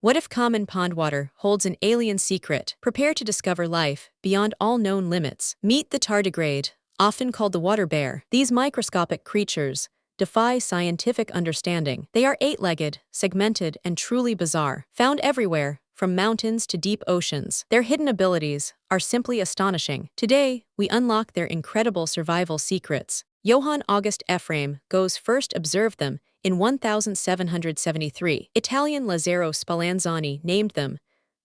What if common pond water holds an alien secret? Prepare to discover life beyond all known limits. Meet the tardigrade, often called the water bear. These microscopic creatures defy scientific understanding. They are eight-legged, segmented, and truly bizarre. Found everywhere, from mountains to deep oceans, their hidden abilities are simply astonishing. Today, we unlock their incredible survival secrets. Johann August Ephraim Goes first observed them in 1773. Italian Lazzaro Spallanzani named them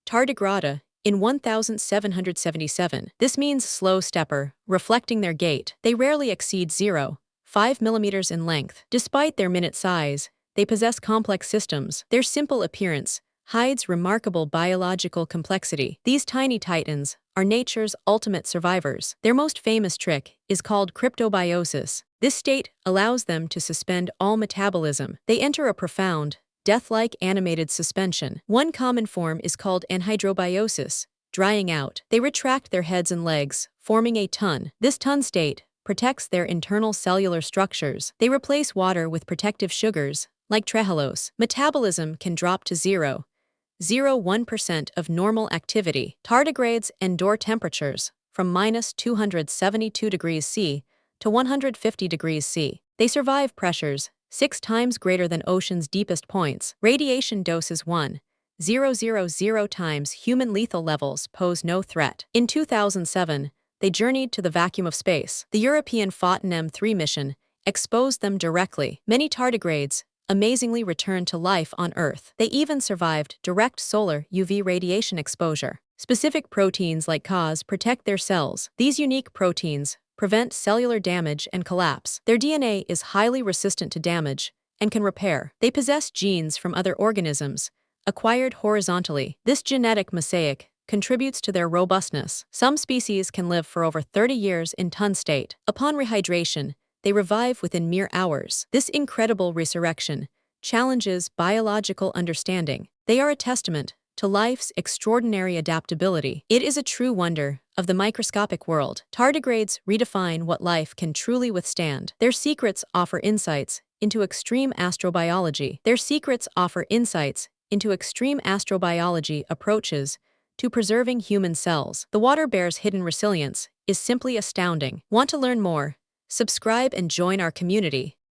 tardigrade in 1777. This means slow stepper, reflecting their gait. They rarely exceed 0.5 millimeters in length. Despite their minute size, they possess complex systems. Their simple appearance hides remarkable biological complexity. These tiny titans are nature's ultimate survivors. Their most famous trick is called cryptobiosis. This state allows them to suspend all metabolism. They enter a profound, death-like animated suspension. One common form is called anhydrobiosis, drying out. They retract their heads and legs, forming a ton. This ton state protects their internal cellular structures. They replace water with protective sugars, like trehalose. Metabolism can drop to 0.01% of normal activity. Tardigrades endure temperatures from -272 degrees C to 150 degrees C. They survive pressures 6 times greater than ocean's deepest points. Radiation doses 1,000 times human lethal levels pose no threat. In 2007, they journeyed to the vacuum of space. The European Photon M3 mission exposed them directly. Many tardigrades amazingly returned to life on Earth. They even survived direct solar UV radiation exposure. Specific proteins like CAS protect their cells. These unique proteins prevent cellular damage and collapse. Their DNA is highly resistant to damage and can repair. They possess genes from other organisms, acquired horizontally. This genetic mosaic contributes to their robustness. Some species can live for over 30 years in ton state. Upon rehydration, they revive within mere hours. This incredible resurrection challenges biological understanding. They are a testament to life's extraordinary adaptability. It is a true wonder of the microscopic world. Tardigrades redefine what life can truly withstand. Their secrets offer insights into extreme astrobiology. Approaches to preserving human cells. The water bear's hidden resilience is simply astounding. Want to learn more? Subscribe and join our community.